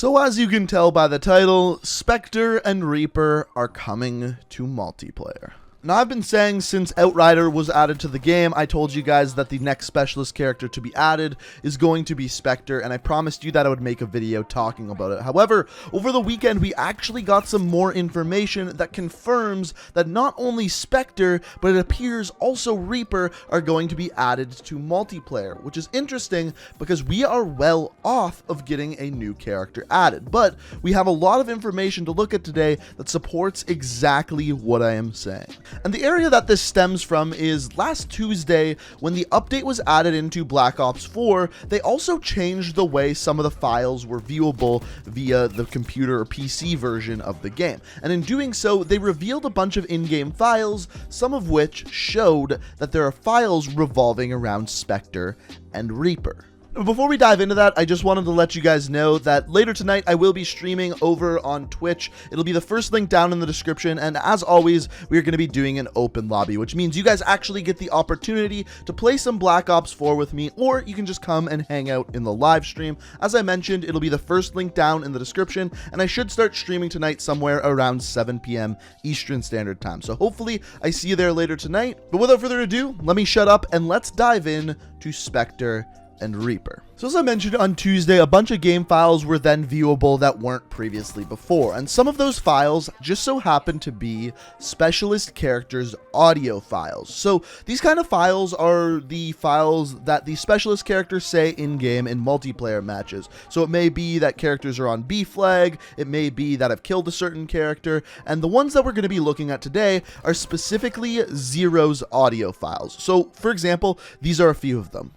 So as you can tell by the title, Spectre and Reaper are coming to multiplayer. Now, I've been saying since Outrider was added to the game, I told you guys that the next specialist character to be added is going to be Spectre, and I promised you that I would make a video talking about it. However, over the weekend, we actually got some more information that confirms that not only Spectre, but it appears also Reaper are going to be added to multiplayer, which is interesting because we are well off of getting a new character added. But we have a lot of information to look at today that supports exactly what I am saying. And the area that this stems from is last Tuesday, when the update was added into Black Ops 4, they also changed the way some of the files were viewable via the computer or PC version of the game. And in doing so, they revealed a bunch of in-game files, some of which showed that there are files revolving around Spectre and Reaper. Before we dive into that, I just wanted to let you guys know that later tonight I will be streaming over on Twitch. It'll be the first link down in the description, and as always, we are going to be doing an open lobby, which means you guys actually get the opportunity to play some Black Ops 4 with me, or you can just come and hang out in the live stream. As I mentioned, it'll be the first link down in the description, and I should start streaming tonight somewhere around 7 p.m. Eastern Standard Time. So hopefully I see you there later tonight. But without further ado, let me shut up and let's dive in to Spectre and Reaper. So as I mentioned on Tuesday, a bunch of game files were then viewable that weren't previously before, and some of those files just so happen to be specialist characters audio files. So these kind of files are the files that the specialist characters say in-game in multiplayer matches. So it may be that characters are on B flag, it may be that I've killed a certain character, and the ones that we're going to be looking at today are specifically Zero's audio files. So for example, these are a few of them.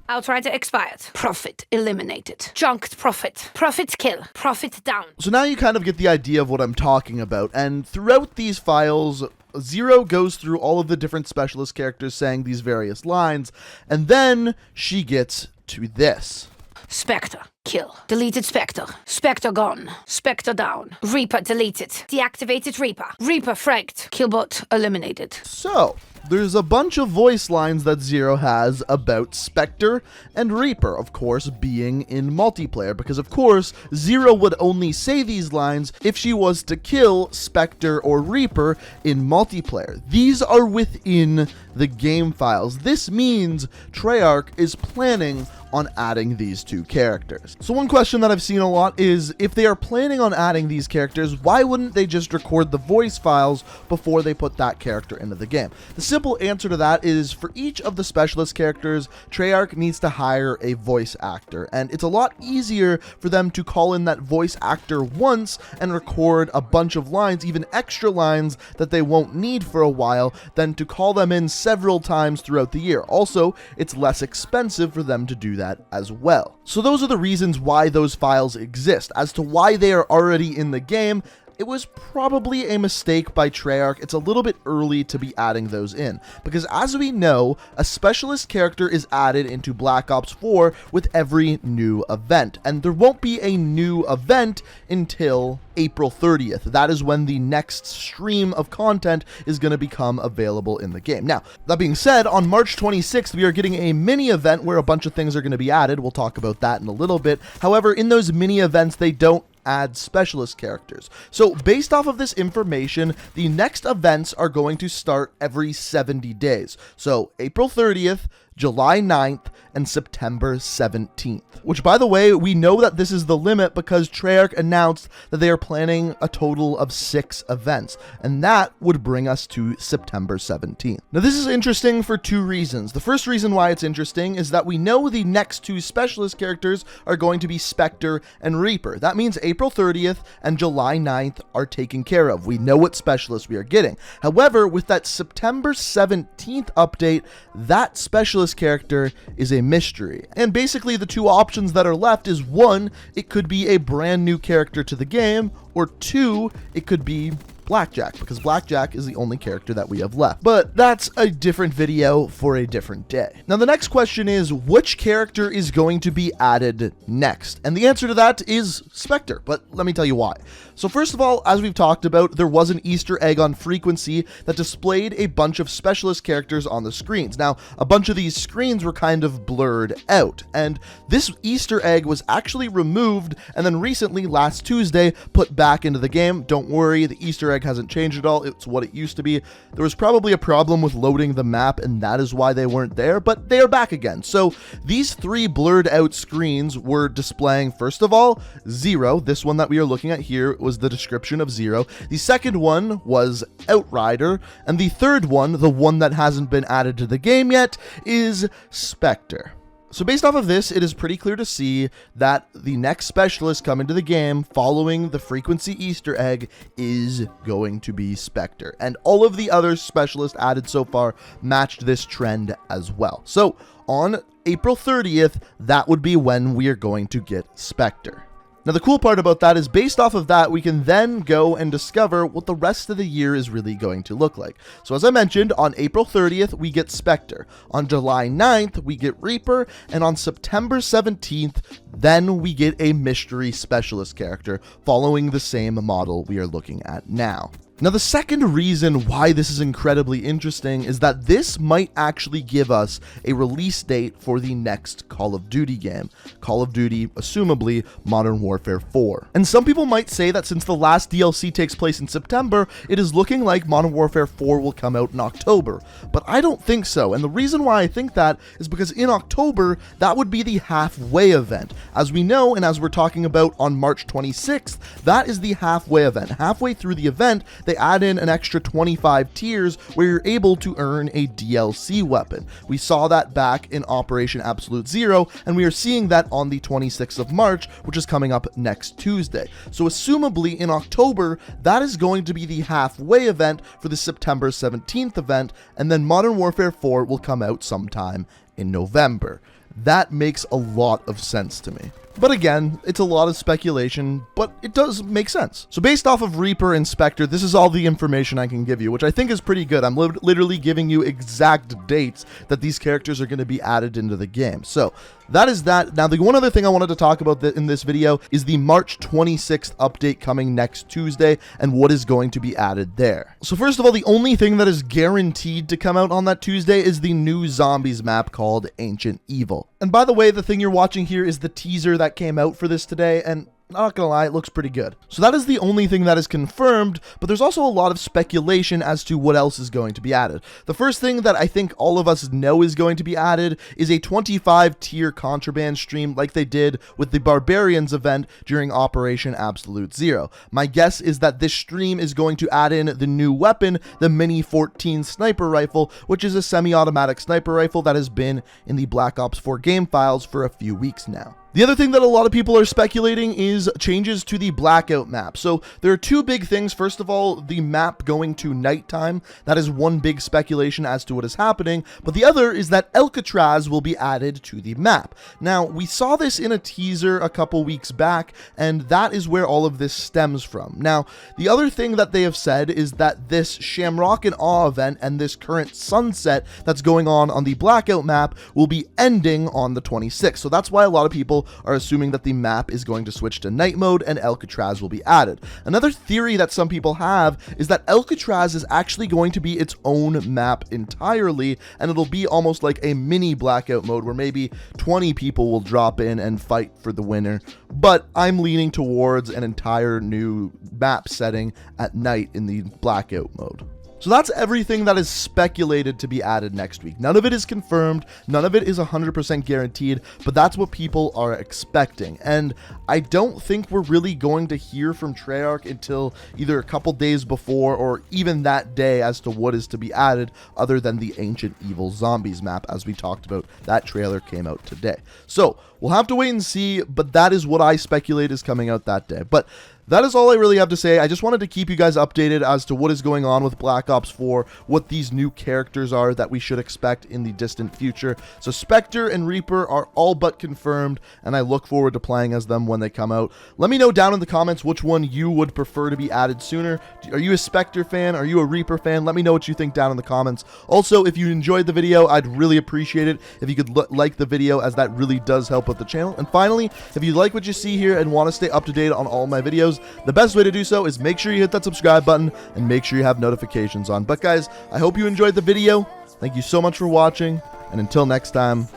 Outrider expired. Profit eliminated. Junked profit. Profit kill. Profit down. So now you kind of get the idea of what I'm talking about, and throughout these files, Zero goes through all of the different specialist characters saying these various lines, and then she gets to this. Spectre. Kill. Deleted Spectre. Spectre gone. Spectre down. Reaper deleted. Deactivated Reaper. Reaper fragged. Killbot eliminated. So, there's a bunch of voice lines that Zero has about Spectre and Reaper, of course, being in multiplayer, because of course, Zero would only say these lines if she was to kill Spectre or Reaper in multiplayer. These are within the game files. This means Treyarch is planning on adding these two characters. So one question that I've seen a lot is, if they are planning on adding these characters, why wouldn't they just record the voice files before they put that character into the game? The simple answer to that is, for each of the specialist characters, Treyarch needs to hire a voice actor, and it's a lot easier for them to call in that voice actor once and record a bunch of lines, even extra lines that they won't need for a while, than to call them in several times throughout the year. Also, it's less expensive for them to do that as well. So those are the reasons why those files exist. As to why they are already in the game, it was probably a mistake by Treyarch. It's a little bit early to be adding those in, because as we know, a specialist character is added into Black Ops 4 with every new event, and there won't be a new event until April 30th. That is when the next stream of content is going to become available in the game. Now, that being said, on March 26th, we are getting a mini event where a bunch of things are going to be added. We'll talk about that in a little bit. However, in those mini events, they don't add specialist characters. So based off of this information, the next events are going to start every 70 days. So April 30th, July 9th, and September 17th. Which, by the way, we know that this is the limit because Treyarch announced that they are planning a total of 6 events, and that would bring us to September 17th. Now, this is interesting for 2 reasons. The first reason why it's interesting is that we know the next 2 specialist characters are going to be Spectre and Reaper. That means April 30th and July 9th are taken care of. We know what specialists we are getting. However, with that September 17th update, that specialist character is a mystery. And basically the 2 options that are left is, 1, it could be a brand new character to the game, or 2, it could be Blackjack, because Blackjack is the only character that we have left. But that's a different video for a different day. Now, the next question is, which character is going to be added next? And the answer to that is Spectre, but let me tell you why. So first of all, as we've talked about, there was an Easter egg on Frequency that displayed a bunch of specialist characters on the screens. Now, a bunch of these screens were kind of blurred out, and this Easter egg was actually removed and then recently, last Tuesday, put back into the game. Don't worry, the Easter egg hasn't changed at all. It's what it used to be. There was probably a problem with loading the map, and that is why they weren't there, but they are back again. So these three blurred out screens were displaying, first of all, Zero. This one that we are looking at here was the description of Zero. The second one was Outrider, and the third one, the one that hasn't been added to the game yet, is Spectre. So based off of this, it is pretty clear to see that the next specialist coming to the game following the Frequency Easter egg is going to be Spectre. And all of the other specialists added so far matched this trend as well. So on April 30th, that would be when we are going to get Spectre. Now, the cool part about that is based off of that, we can then go and discover what the rest of the year is really going to look like. So as I mentioned, on April 30th, we get Spectre. On July 9th, we get Reaper. And on September 17th, then we get a mystery specialist character following the same model we are looking at now. Now, the second reason why this is incredibly interesting is that this might actually give us a release date for the next Call of Duty game. Call of Duty, assumably, Modern Warfare 4. And some people might say that since the last DLC takes place in September, it is looking like Modern Warfare 4 will come out in October. But I don't think so, and the reason why I think that is because in October, that would be the halfway event. As we know, and as we're talking about on March 26th, that is the halfway event. Halfway through the event, they add in an extra 25 tiers where you're able to earn a DLC weapon. We saw that back in Operation Absolute Zero, and we are seeing that on the 26th of March, which is coming up next Tuesday. So assumably in October, that is going to be the halfway event for the September 17th event, and then Modern Warfare 4 will come out sometime in November. That makes a lot of sense to me. But again, it's a lot of speculation, but it does make sense. So based off of Reaper and Spectre, this is all the information I can give you, which I think is pretty good. I'm literally giving you exact dates that these characters are going to be added into the game. So that is that. Now, the one other thing I wanted to talk about in this video is the March 26th update coming next Tuesday and what is going to be added there. So first of all, the only thing that is guaranteed to come out on that Tuesday is the new zombies map called Ancient Evil. And by the way, the thing you're watching here is the teaser that came out for this today, and not gonna lie, it looks pretty good. So that is the only thing that is confirmed, but there's also a lot of speculation as to what else is going to be added. The first thing that I think all of us know is going to be added is a 25 tier contraband stream like they did with the Barbarians event during Operation Absolute Zero. My guess is that this stream is going to add in the new weapon, the Mini 14 sniper rifle, which is a semi-automatic sniper rifle that has been in the Black Ops 4 game files for a few weeks now. The other thing that a lot of people are speculating is changes to the blackout map. So there are two big things. First of all, the map going to nighttime. That is one big speculation as to what is happening. But the other is that Alcatraz will be added to the map. Now, we saw this in a teaser a couple weeks back, and that is where all of this stems from. Now, the other thing that they have said is that this Shamrock and Awe event and this current sunset that's going on the blackout map will be ending on the 26th. So that's why a lot of people are assuming that the map is going to switch to night mode and Alcatraz will be added. Another theory that some people have is that Alcatraz is actually going to be its own map entirely, and it'll be almost like a mini blackout mode where maybe 20 people will drop in and fight for the winner. But I'm leaning towards an entire new map setting at night in the blackout mode. So that's everything that is speculated to be added next week. None of it is confirmed, none of it is 100% guaranteed, but that's what people are expecting. And I don't think we're really going to hear from Treyarch until either a couple days before or even that day as to what is to be added other than the Ancient Evil Zombies map, as we talked about. That trailer came out today. So we'll have to wait and see, but that is what I speculate is coming out that day. But that is all I really have to say. I just wanted to keep you guys updated as to what is going on with Black Ops 4, what these new characters are that we should expect in the distant future. So Spectre and Reaper are all but confirmed, and I look forward to playing as them when they come out. Let me know down in the comments which one you would prefer to be added sooner. Are you a Spectre fan? Are you a Reaper fan? Let me know what you think down in the comments. Also, if you enjoyed the video, I'd really appreciate it if you could like the video, as that really does help with the channel. And finally, if you like what you see here and want to stay up to date on all my videos, the best way to do so is make sure you hit that subscribe button and make sure you have notifications on. But guys, I hope you enjoyed the video. Thank you so much for watching, and until next time,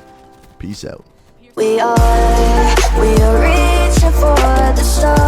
peace out. We are reaching for the stars.